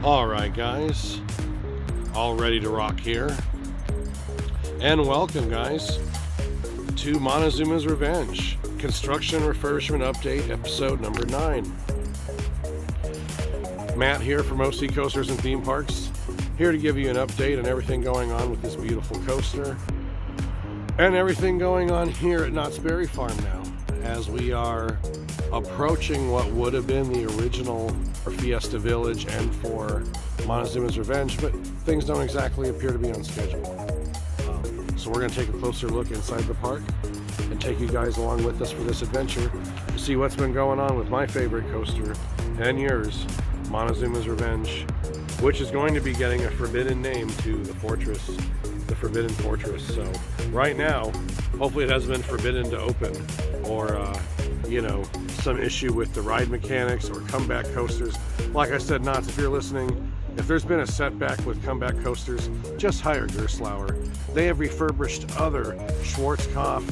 Alright guys, all ready to rock here. And welcome guys to Montezoomas Revenge, Construction Refurbishment Update, episode number 9. Matt here from OC Coasters and Theme Parks, here to give you an update on everything going on with this beautiful coaster. And everything going on here at Knott's Berry Farm now, as we are approaching what would have been the original for Fiesta Village and for Montezoomas Revenge, but things don't exactly appear to be on schedule. So we're going to take a closer look inside the park and take you guys along with us for this adventure to see what's been going on with my favorite coaster and yours, Montezoomas Revenge, which is going to be getting a forbidden name to the fortress, the Forbidden Fortress. So right now, hopefully it hasn't been forbidden to open, or you know, some issue with the ride mechanics or comeback coasters. Like I said, Knott's, if you're listening, if there's been a setback with comeback coasters, just hire Gerstlauer. They have refurbished other Schwarzkopf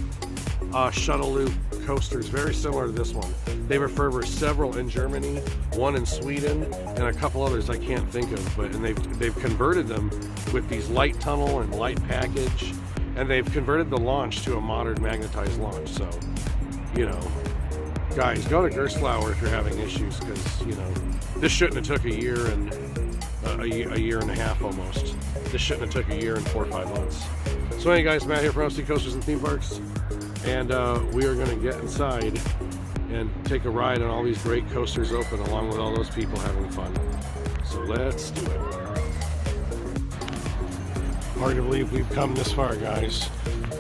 shuttle loop coasters very similar to this one. They refurbished several in Germany, one in Sweden, and a couple others I can't think of. But they've converted them with these light tunnel and light package, and they've converted the launch to a modern magnetized launch. So, you know, guys, go to Gerstlauer if you're having issues, because, you know, this shouldn't have took a year and a year and a half almost. This shouldn't have took a year and 4 or 5 months. So anyway guys, Matt here from OC Coasters and Theme Parks, and we are going to get inside and take a ride on all these great coasters open, along with all those people having fun. So let's do it. Hard to believe we've come this far, guys.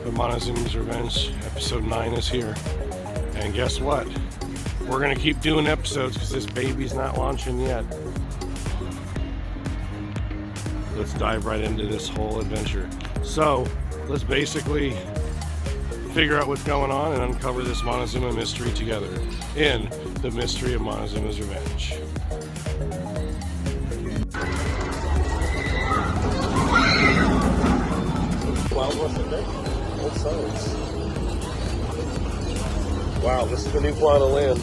But Montezoomas Revenge episode 9 is here. And guess what? We're going to keep doing episodes because this baby's not launching yet. Let's dive right into this whole adventure. So, let's basically figure out what's going on and uncover this Montezuma mystery together in the Mystery of Montezuma's Revenge. Wow, this is the new plot of land.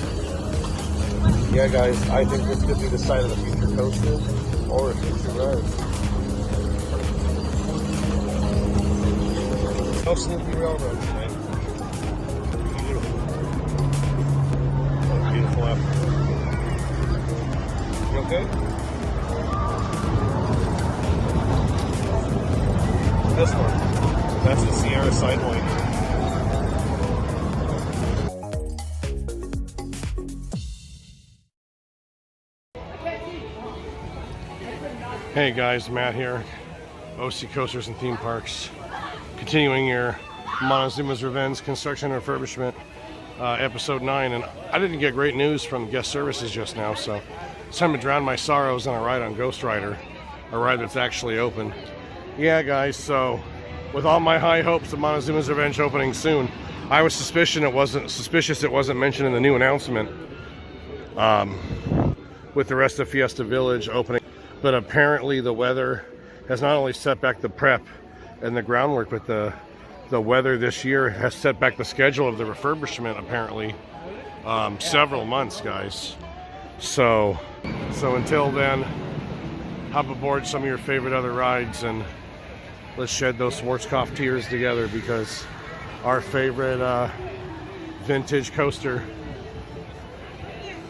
Yeah, guys, I think this could be the site of a future coaster or a future ride. No Snoopy Railroad tonight. Beautiful. What a beautiful afternoon. You okay? This one. That's the Sierra Sidewinder. Hey guys, Matt here, OC Coasters and Theme Parks, continuing your Montezoomas Revenge Construction Refurbishment episode 9, and I didn't get great news from guest services just now, so it's time to drown my sorrows on a ride on Ghost Rider, a ride that's actually open. Yeah guys, so with all my high hopes of Montezoomas Revenge opening soon, I was suspicious it wasn't mentioned in the new announcement with the rest of Fiesta Village opening. But apparently the weather has not only set back the prep and the groundwork, but the weather this year has set back the schedule of the refurbishment, apparently, several months, guys. So until then, hop aboard some of your favorite other rides and let's shed those Schwarzkopf tears together, because our favorite vintage coaster,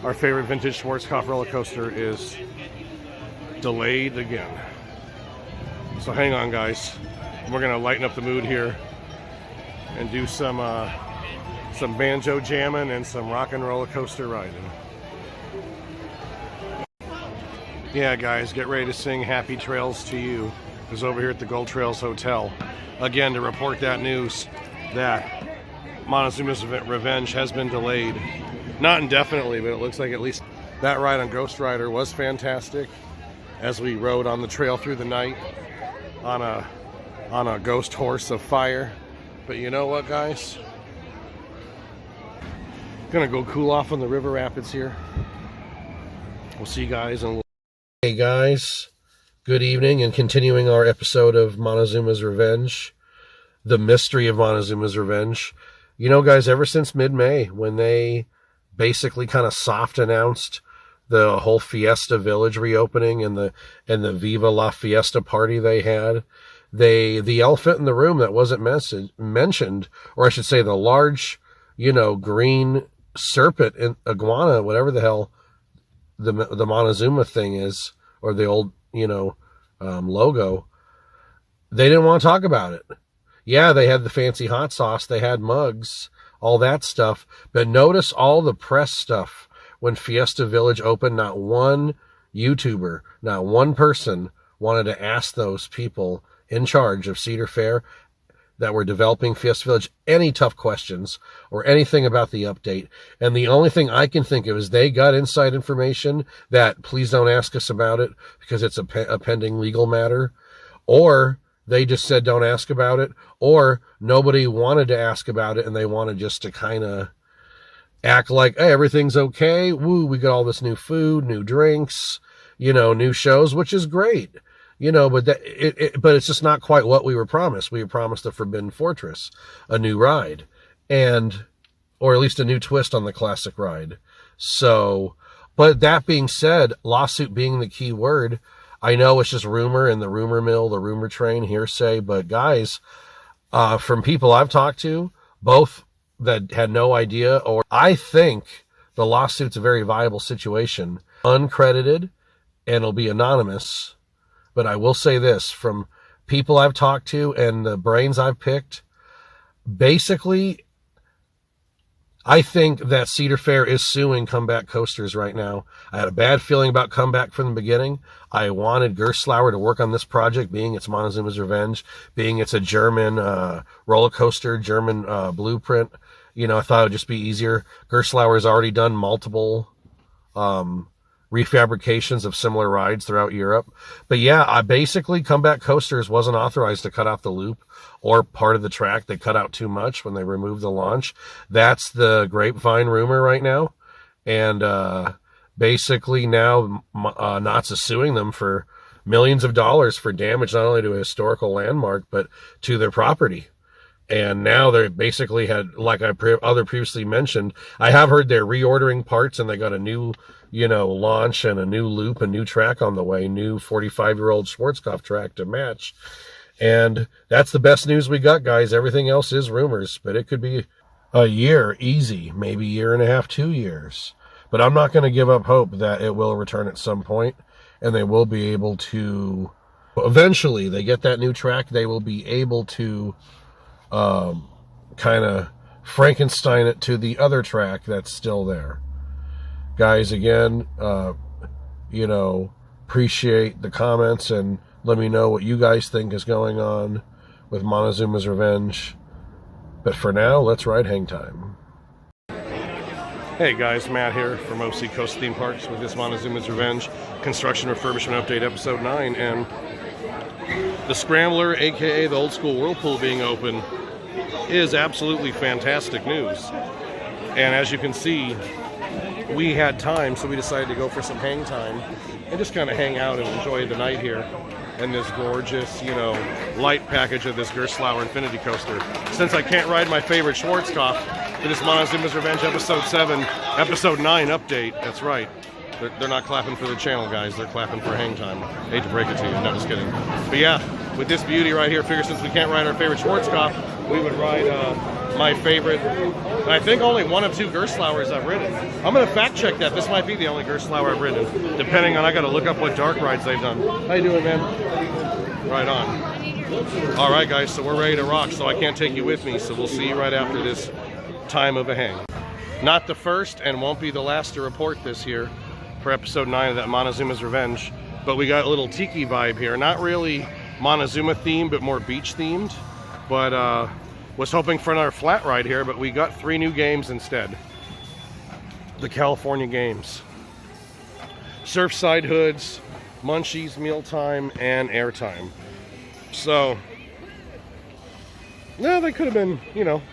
our favorite vintage Schwarzkopf roller coaster is delayed again. So hang on guys, we're gonna lighten up the mood here and do some banjo jamming and some rock and roller coaster riding. Yeah guys, get ready to sing Happy Trails to You, because over here at the Gold Trails Hotel, again, to report that news that Montezuma's Revenge has been delayed, not indefinitely, but it looks like at least that ride on Ghost Rider was fantastic, as we rode on the trail through the night on a ghost horse of fire. But you know what guys, gonna go cool off on the river rapids here. We'll see you guys in a little. Hey guys, good evening, and continuing our episode of Montezuma's Revenge, the Mystery of Montezuma's Revenge. You know guys, ever since mid-May, when they basically kind of soft announced the whole Fiesta Village reopening and the Viva La Fiesta party they had. The elephant in the room that wasn't mentioned, or I should say the large, green serpent and iguana, whatever the hell the Montezuma thing is, or the old, logo. They didn't want to talk about it. Yeah, they had the fancy hot sauce, they had mugs, all that stuff. But notice all the press stuff when Fiesta Village opened. Not one YouTuber, not one person wanted to ask those people in charge of Cedar Fair that were developing Fiesta Village any tough questions or anything about the update. And the only thing I can think of is they got inside information that please don't ask us about it because it's a pending legal matter, or they just said don't ask about it, or nobody wanted to ask about it and they wanted just to kind of act like, hey, everything's okay. Woo, we got all this new food, new drinks, new shows, which is great. But but it's just not quite what we were promised. We were promised the Forbidden Fortress, a new ride, or at least a new twist on the classic ride. So, but that being said, lawsuit being the key word, I know it's just rumor and the rumor mill, the rumor train, hearsay, but guys, from people I've talked to, both that had no idea, or I think the lawsuit's a very viable situation, uncredited, and it'll be anonymous. But I will say this, from people I've talked to and the brains I've picked, basically, I think that Cedar Fair is suing Comeback Coasters right now. I had a bad feeling about Comeback from the beginning. I wanted Gerstlauer to work on this project, being it's Montezooma's Revenge, being it's a German roller coaster, German blueprint. I thought it would just be easier. Gerstlauer has already done multiple refabrications of similar rides throughout Europe. But yeah, I basically Comeback Coasters wasn't authorized to cut out the loop or part of the track. They cut out too much when they removed the launch. That's the grapevine rumor right now. And basically now Knott's is suing them for millions of dollars for damage not only to a historical landmark but to their property. And now they basically had, like I previously mentioned, I have heard they're reordering parts and they got a new, launch and a new loop, a new track on the way, new 45-year-old Schwarzkopf track to match. And that's the best news we got, guys. Everything else is rumors, but it could be a year, easy, maybe a year and a half, 2 years. But I'm not going to give up hope that it will return at some point and they will be able to, eventually they get that new track, they will be able to kind of Frankenstein it to the other track that's still there. Guys, again, appreciate the comments and let me know what you guys think is going on with Montezooma's Revenge. But for now, let's ride Hang Time. Hey guys, Matt here from OC Coast Theme Parks with this Montezooma's Revenge Construction Refurbishment Update Episode 9, and the Scrambler, aka the old school Whirlpool, being open is absolutely fantastic news. And as you can see, we had time, so we decided to go for some hang time and just kind of hang out and enjoy the night here and this gorgeous, light package of this Gerstlauer Infinity Coaster. Since I can't ride my favorite Schwarzkopf for this Montezooma's Revenge Episode 9 update, that's right. They're not clapping for the channel, guys. They're clapping for hang time. Hate to break it to you. No, just kidding. But yeah, with this beauty right here, figure since we can't ride our favorite Schwarzkopf, we would ride my favorite, and I think only one of two Gerstlauers I've ridden. I'm going to fact check that. This might be the only Gerstlauer I've ridden, depending on, I got to look up what dark rides they've done. How you doing, man? Right on. All right, guys, so we're ready to rock, so I can't take you with me, so we'll see you right after this time of a hang. Not the first and won't be the last to report this here for Episode 9 of that Montezooma's Revenge, but we got a little tiki vibe here. Not really Montezuma themed, but more beach themed. But was hoping for another flat ride here, but we got 3 new games instead. The California games: Surfside Hoods, Munchies Mealtime, and Airtime. So, yeah, they could have been,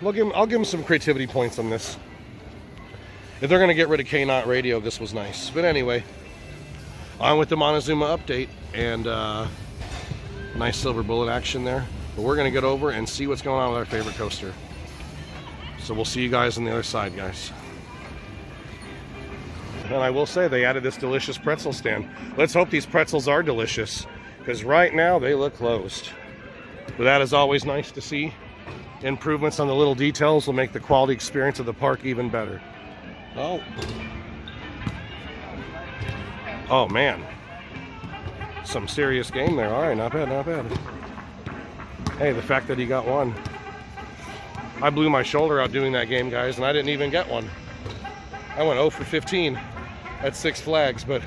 I'll give them some creativity points on this. If they're going to get rid of K-Not Radio, this was nice. But anyway, on with the Montezuma update, and nice silver bullet action there. But we're going to get over and see what's going on with our favorite coaster. So we'll see you guys on the other side, guys. And I will say they added this delicious pretzel stand. Let's hope these pretzels are delicious, because right now they look closed. But that is always nice to see. Improvements on the little details will make the quality experience of the park even better. Oh man, some serious game there. All right, not bad, not bad. Hey, the fact that he got one. I blew my shoulder out doing that game, guys, and I didn't even get one. I went 0 for 15 at Six Flags, but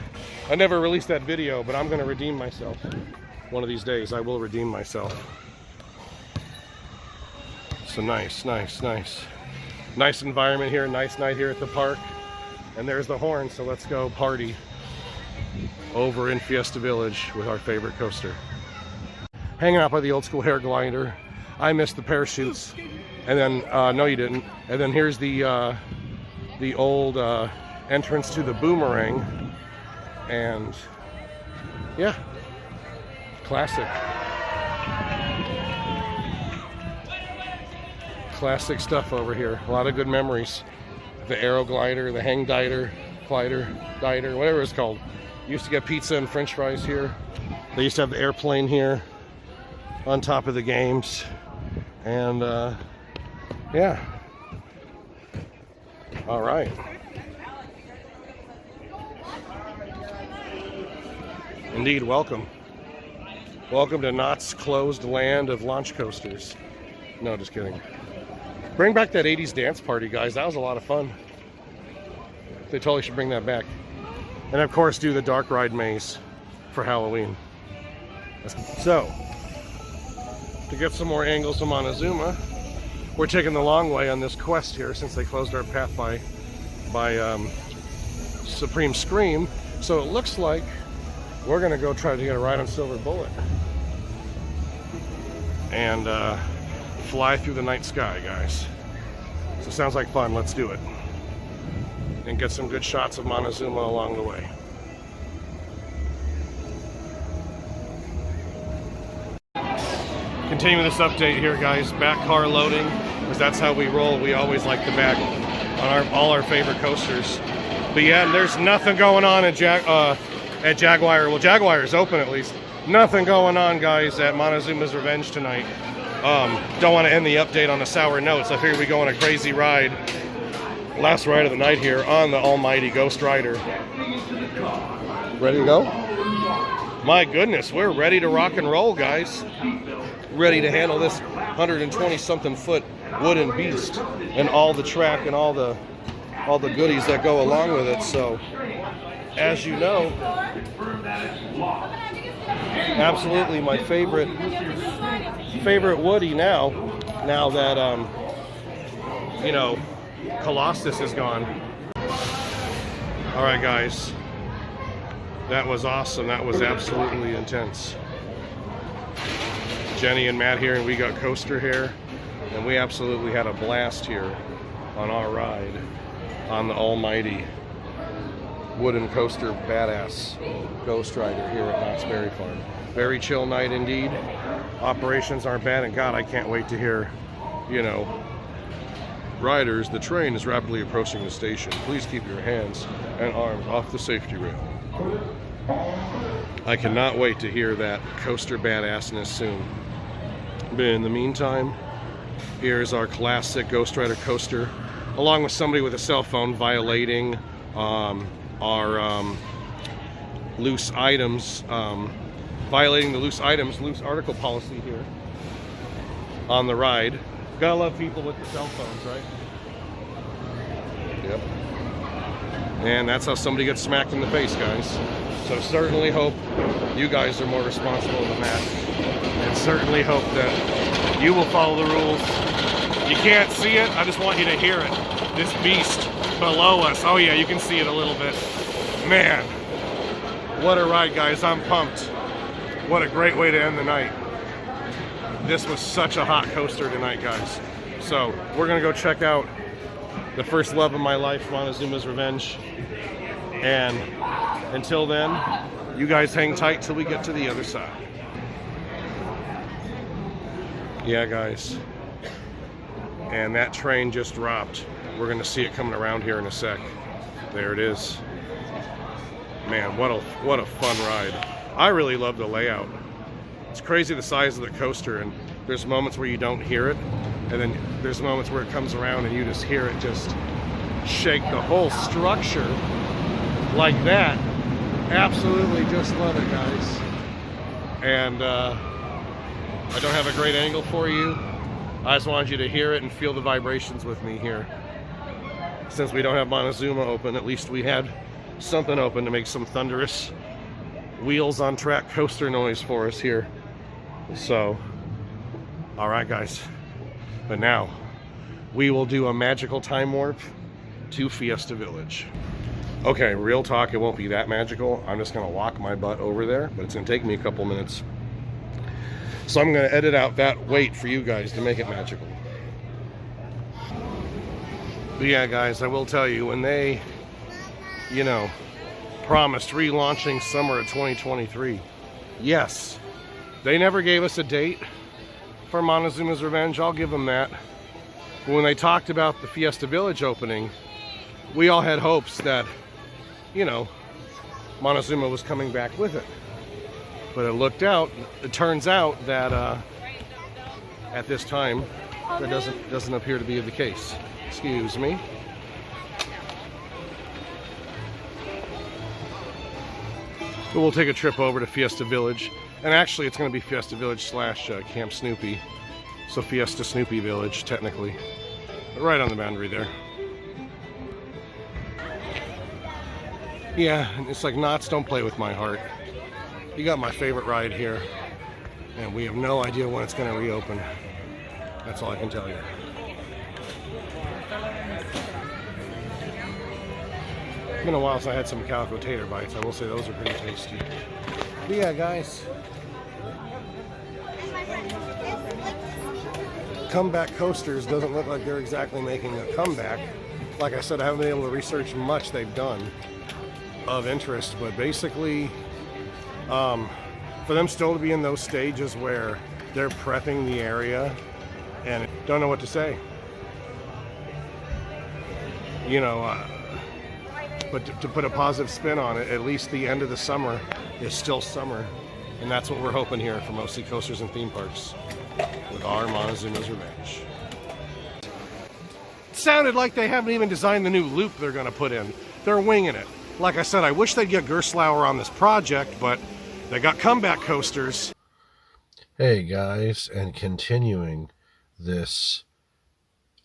I never released that video, but I'm gonna redeem myself. One of these days, I will redeem myself. So nice, nice, nice. Nice environment here, nice night here at the park. And there's the horn, so let's go party over in Fiesta Village with our favorite coaster. Hanging out by the old school hair glider. I missed the parachutes. And then, no you didn't. And then here's the old entrance to the boomerang. And yeah, classic. Classic stuff over here. A lot of good memories. The aero glider, the hang glider, whatever it's called. Used to get pizza and french fries here. They used to have the airplane here on top of the games. And yeah. All right. Indeed, welcome. Welcome to Knott's closed land of launch coasters. No, just kidding. Bring back that 80s dance party, guys. That was a lot of fun. They totally should bring that back. And of course, do the dark ride maze for Halloween. So, to get some more angles of Montezuma, we're taking the long way on this quest here since they closed our path by Supreme Scream. So it looks like we're gonna go try to get a ride on Silver Bullet and fly through the night sky, guys. So sounds like fun. Let's do it and get some good shots of Montezuma along the way. Continuing this update here, guys. Back car loading, because that's how we roll. We always like to back on all our favorite coasters. But yeah, there's nothing going on at Jaguar. Well, Jaguar is open at least. Nothing going on, guys, at Montezoomas Revenge tonight. Don't want to end the update on a sour note, so I figured we go on a crazy ride. Last ride of the night here on the almighty Ghost Rider. Ready to go? My goodness, we're ready to rock and roll, guys. Ready to handle this 120-something foot wooden beast and all the track and all the goodies that go along with it. So, as you know, absolutely my favorite Woody now that you know, Colossus is gone. All right, guys, that was awesome. That was absolutely intense. Jenny and Matt here, and we got coaster here, and we absolutely had a blast here on our ride on the almighty wooden coaster badass Ghost Rider here at Knott's Berry Farm. Very chill night indeed. Operations aren't bad, and God, I can't wait to hear, you know, riders, the train is rapidly approaching the station. Please keep your hands and arms off the safety rail. I cannot wait to hear that coaster badassness soon. But in the meantime, here's our classic Ghost Rider coaster, along with somebody with a cell phone violating our loose items, violating the loose article policy here on the ride. Gotta love people with the cell phones, right? Yep. And that's how somebody gets smacked in the face, guys. So certainly hope you guys are more responsible than that. And certainly hope that you will follow the rules. You can't see it, I just want you to hear it. This beast below us. Oh yeah, you can see it a little bit. Man, what a ride, guys. I'm pumped. What a great way to end the night. This was such a hot coaster tonight, guys. So we're gonna go check out the first love of my life, Montezoomas Revenge. And until then, you guys hang tight till we get to the other side. Yeah, guys. And that train just dropped. We're gonna see it coming around here in a sec. There it is. Man, what a fun ride. I really love the layout. It's crazy the size of the coaster, and there's moments where you don't hear it, and then there's moments where it comes around and you just hear it just shake the whole structure like that. Absolutely just love it, guys. And I don't have a great angle for you. I just wanted you to hear it and feel the vibrations with me here. Since we don't have Montezuma open, at least we had something open to make some thunderous wheels on track coaster noise for us here. So, all right, guys. But now we will do a magical time warp to Fiesta Village. Okay, real talk, it won't be that magical. I'm just gonna walk my butt over there, but it's gonna take me a couple minutes. So I'm gonna edit out that wait for you guys to make it magical. But yeah, guys, I will tell you, when they, you know, promised relaunching summer of 2023, yes, they never gave us a date for Montezoomas Revenge, I'll give them that. But when they talked about the Fiesta Village opening, we all had hopes that, you know, Montezuma was coming back with it. But it turns out that at this time, that doesn't appear to be the case. Excuse me. But we'll take a trip over to Fiesta Village. And actually, it's going to be Fiesta Village slash Camp Snoopy. So Fiesta Snoopy Village, technically. But right on the boundary there. Yeah, it's like knots don't play with my heart. You got my favorite ride here. And we have no idea when it's going to reopen. That's all I can tell you. It's been a while since I had some calico tater bites. I will say those are pretty tasty. But yeah, guys. Comeback coasters doesn't look like they're exactly making a comeback. Like I said, I haven't been able to research much they've done of interest, but basically for them still to be in those stages where they're prepping the area and don't know what to say, you know, but to put a positive spin on it, at least the end of the summer is still summer, and that's what we're hoping here for mostly coasters and theme parks with our Montezoomas Revenge. It sounded like they haven't even designed the new loop they're going to put in. They're winging it. Like I said, I wish they'd get Gerstlauer on this project, but they got comeback coasters. Hey guys, and continuing this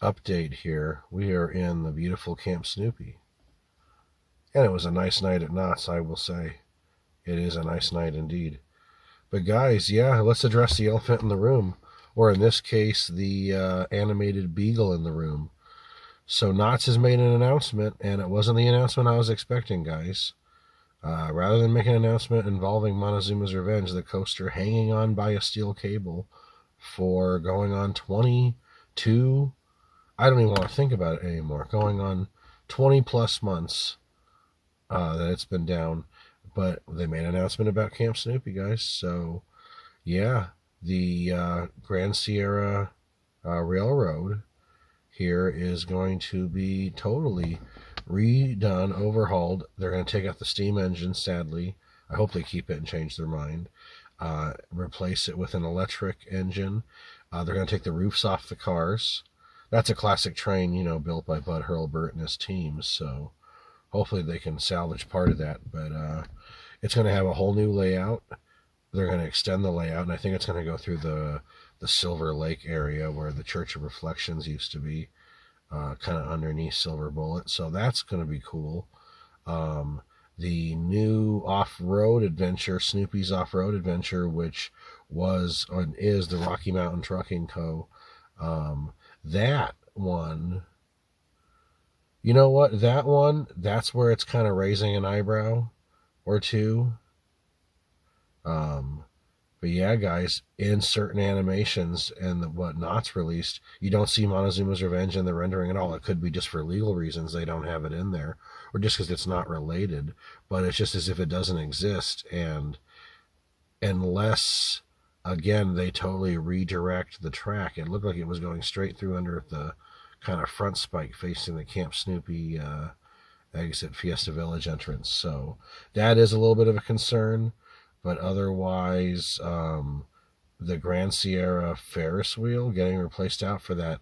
update here, we are in the beautiful Camp Snoopy. And it was a nice night at Knott's, I will say. It is a nice night indeed. But guys, yeah, let's address the elephant in the room. Or in this case, the animated beagle in the room. So Knott's has made an announcement, and it wasn't the announcement I was expecting, guys. Rather than make an announcement involving Montezoomas Revenge, the coaster hanging on by a steel cable for going on 22, I don't even want to think about it anymore, going on 20 plus months that it's been down. But they made an announcement about Camp Snoopy, guys. So, yeah, the Grand Sierra Railroad here is going to be totally redone, overhauled. They're going to take out the steam engine, sadly. I hope they keep it and change their mind. Replace it with an electric engine. They're going to take the roofs off the cars. That's a classic train, you know, built by Bud Hurlburt and his team. So hopefully they can salvage part of that. But it's going to have a whole new layout. They're going to extend the layout, and I think it's going to go through the Silver Lake area where the Church of Reflections used to be, kind of underneath Silver Bullet. So that's going to be cool. The new off-road adventure, Snoopy's Off-Road Adventure, which was and is the Rocky Mountain Trucking Co. That one, you know what? That one, that's where it's kind of raising an eyebrow or two. But yeah, guys, in certain animations and what Knott's released, you don't see Montezuma's Revenge in the rendering at all. It could be just for legal reasons they don't have it in there, or just because it's not related. But it's just as if it doesn't exist, and unless, again, they totally redirect the track. It looked like it was going straight through under the kind of front spike facing the Camp Snoopy exit Fiesta Village entrance. So that is a little bit of a concern, but otherwise, the Grand Sierra Ferris wheel getting replaced out for that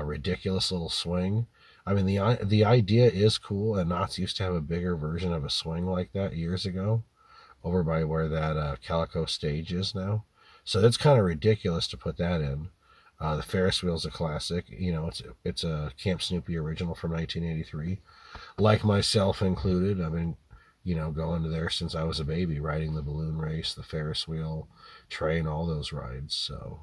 ridiculous little swing. I mean, the idea is cool, and Knott's used to have a bigger version of a swing like that years ago, over by where that Calico stage is now. So that's kind of ridiculous to put that in. The Ferris wheel's a classic. You know, it's a Camp Snoopy original from 1983. Like myself included, I've been, you know, going to there since I was a baby, riding the balloon race, the Ferris wheel train, all those rides. So,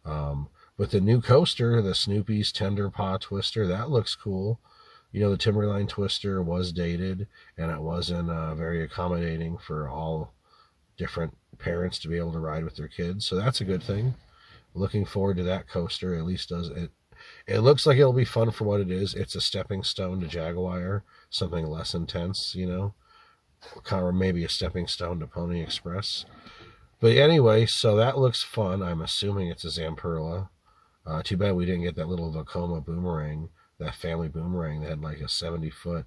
but the new coaster, the Snoopy's Tender Paw Twister, that looks cool. You know, the Timberline Twister was dated, and it wasn't very accommodating for all different parents to be able to ride with their kids. So that's a good thing. Looking forward to that coaster. At least does it. It looks like it'll be fun for what it is. It's a stepping stone to Jaguar, something less intense, you know, kind of maybe a stepping stone to Pony Express. But anyway, so that looks fun. I'm assuming it's a Zamperla. Too bad we didn't get that little Vekoma boomerang, that family boomerang that had like a 70-foot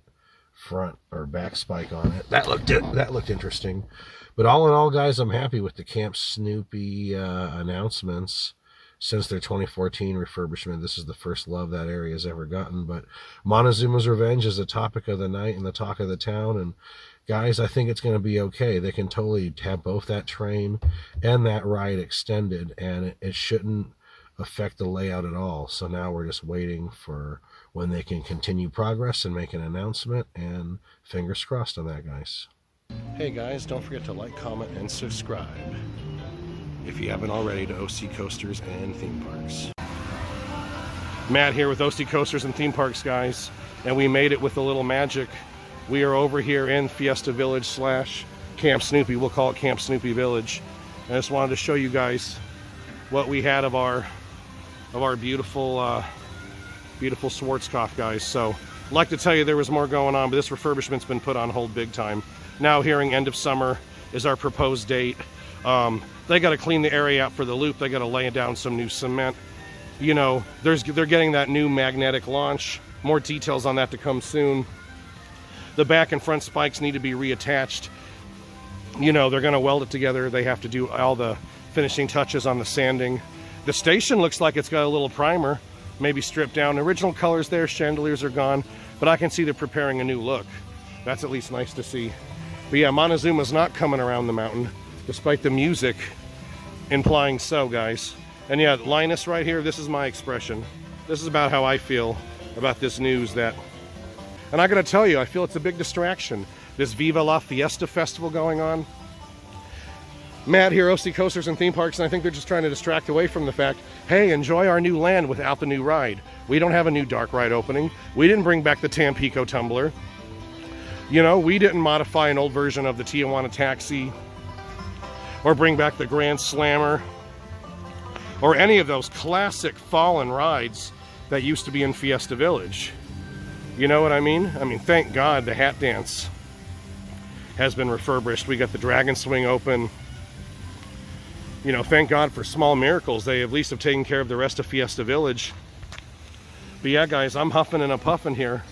front or back spike on it. That looked interesting. But all in all, guys, I'm happy with the Camp Snoopy announcements since their 2014 refurbishment. This is the first love that area has ever gotten. But Montezoomas Revenge is the topic of the night and the talk of the town. And guys, I think it's going to be okay. They can totally have both that train and that ride extended, and it shouldn't affect the layout at all. So now we're just waiting for when they can continue progress and make an announcement, and fingers crossed on that, guys. Hey guys, don't forget to like, comment, and subscribe if you haven't already to OC Coasters and Theme Parks. Matt here with OC Coasters and Theme Parks, guys, and we made it with a little magic. We are over here in Fiesta Village / Camp Snoopy. We'll call it Camp Snoopy Village. I just wanted to show you guys what we had of our beautiful beautiful Schwarzkopf, guys. So I'd like to tell you there was more going on, but this refurbishment's been put on hold big time. Now hearing end of summer is our proposed date. They got to clean the area out for the loop. They got to lay down some new cement. You know, they're getting that new magnetic launch. More details on that to come soon. The back and front spikes need to be reattached. You know, they're going to weld it together. They have to do all the finishing touches on the sanding. The station looks like it's got a little primer, maybe stripped down. Original colors there, chandeliers are gone, but I can see they're preparing a new look. That's at least nice to see. But yeah, Montezuma's not coming around the mountain, despite the music implying so, guys. And yeah, Linus right here, this is my expression. This is about how I feel about this news. And I gotta tell you, I feel it's a big distraction. This Viva La Fiesta festival going on. Matt here, OC Coasters and Theme Parks, and I think they're just trying to distract away from the fact, hey, enjoy our new land without the new ride. We don't have a new dark ride opening. We didn't bring back the Tampico Tumbler. You know, we didn't modify an old version of the Tijuana Taxi, or bring back the Grand Slammer, or any of those classic fallen rides that used to be in Fiesta Village. You know what I mean? I mean, thank God the Hat Dance has been refurbished. We got the Dragon Swing open. You know, thank God for small miracles. They at least have taken care of the rest of Fiesta Village. But yeah, guys, I'm huffing and a puffing here.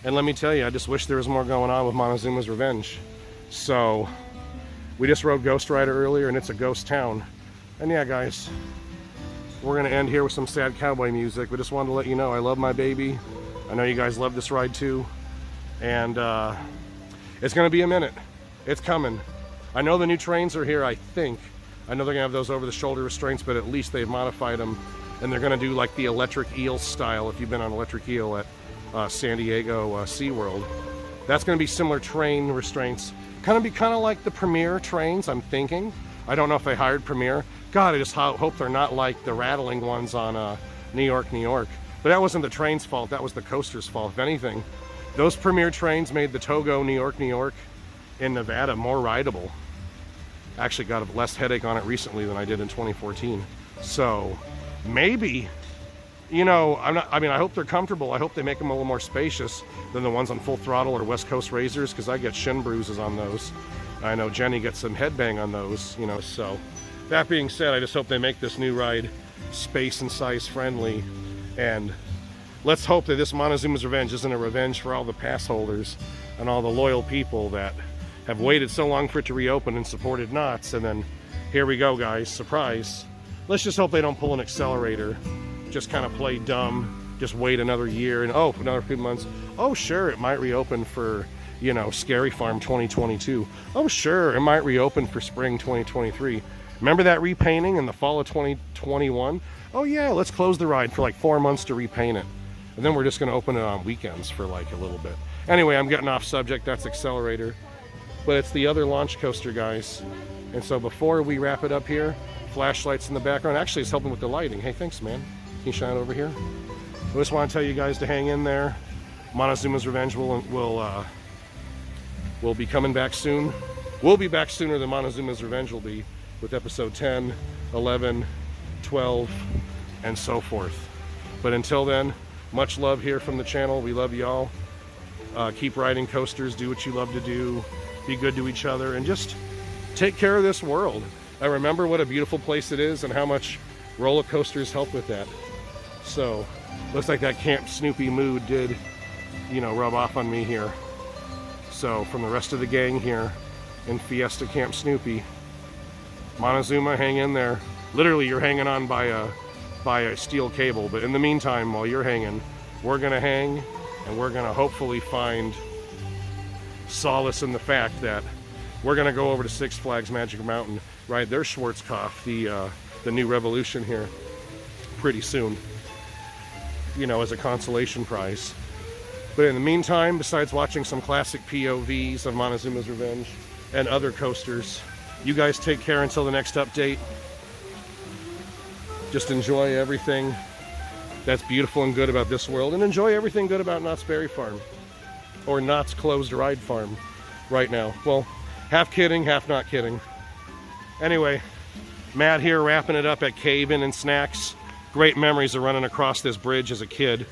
And let me tell you, I just wish there was more going on with Montezoomas Revenge. So, we just rode Ghost Rider earlier, and it's a ghost town. And yeah, guys, we're going to end here with some sad cowboy music. We just wanted to let you know I love my baby. I know you guys love this ride too. And it's going to be a minute. It's coming. I know the new trains are here, I think. I know they're going to have those over-the-shoulder restraints, but at least they've modified them. And they're going to do like the electric eel style, if you've been on electric eel at San Diego SeaWorld. That's going to be similar train restraints. Kind of like the Premier trains, I'm thinking. I don't know if they hired Premier. God, I just hope they're not like the rattling ones on New York, New York. But that wasn't the train's fault, that was the coaster's fault. If anything, those Premier trains made the Togo, New York, New York in Nevada more rideable. Actually got a less headache on it recently than I did in 2014. So maybe, you know, I hope they're comfortable. I hope they make them a little more spacious than the ones on Full Throttle or West Coast Razors, because I get shin bruises on those. I know Jenny gets some headbang on those, you know. So that being said, I just hope they make this new ride space and size friendly and let's hope that this Montezoomas Revenge isn't a revenge for all the pass holders and all the loyal people that have waited so long for it to reopen and supported Knott's, and then here we go, guys, surprise. Let's just hope they don't pull an accelerator, just kind of play dumb, just wait another year and oh, another few months. Oh sure, it might reopen for, you know, Scary Farm 2022. Oh sure, it might reopen for spring 2023. Remember that repainting in the fall of 2021? Oh yeah, let's close the ride for like 4 months to repaint it. And then we're just gonna open it on weekends for like a little bit. Anyway, I'm getting off subject, that's accelerator. But it's the other launch coaster, guys. And so before we wrap it up here, flashlights in the background. Actually, it's helping with the lighting. Hey, thanks, man. Can you shine over here? I just want to tell you guys to hang in there. Montezoomas Revenge will be coming back soon. We'll be back sooner than Montezoomas Revenge will be, with episode 10, 11, 12, and so forth. But until then, much love here from the channel. We love y'all. Keep riding coasters. Do what you love to do. Be good to each other. And just take care of this world. I remember what a beautiful place it is and how much roller coasters help with that. So, looks like that Camp Snoopy mood did, you know, rub off on me here. So, from the rest of the gang here in Fiesta Camp Snoopy, Montezuma, hang in there. Literally, you're hanging on by a steel cable. But in the meantime, while you're hanging, we're going to hang, and we're going to hopefully find solace in the fact that we're going to go over to Six Flags Magic Mountain, ride their Schwarzkopf, the new Revolution here, pretty soon, you know, as a consolation prize. But in the meantime, besides watching some classic POVs of Montezoomas Revenge and other coasters, you guys take care until the next update. Just enjoy everything that's beautiful and good about this world, and enjoy everything good about Knott's Berry Farm, or Knott's Closed Ride Farm right now. Well, half kidding, half not kidding. Anyway, Matt here wrapping it up at Cave-In and Snacks. Great memories of running across this bridge as a kid.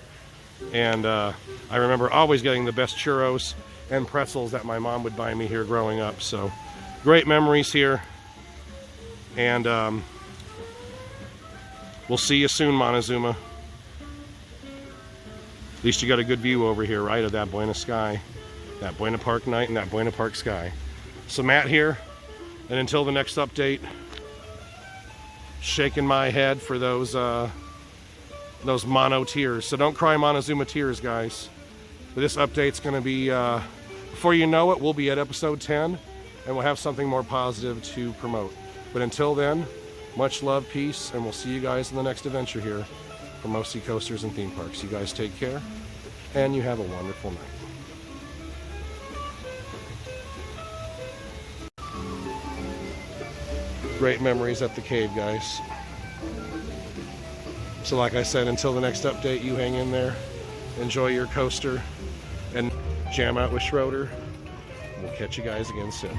And I remember always getting the best churros and pretzels that my mom would buy me here growing up. So, great memories here. And we'll see you soon, Montezuma. At least you got a good view over here, right, of that Buena sky. That Buena Park night and that Buena Park sky. So Matt here, and until the next update, shaking my head for those mono tears. So don't cry Montezuma tears, guys. But this update's going to be, before you know it, we'll be at episode 10, and we'll have something more positive to promote. But until then, much love, peace, and we'll see you guys in the next adventure here from OC Coasters and Theme Parks. You guys take care, and you have a wonderful night. Great memories at the cave, guys. So like I said, until the next update, you hang in there, enjoy your coaster, and jam out with Schroeder. We'll catch you guys again soon.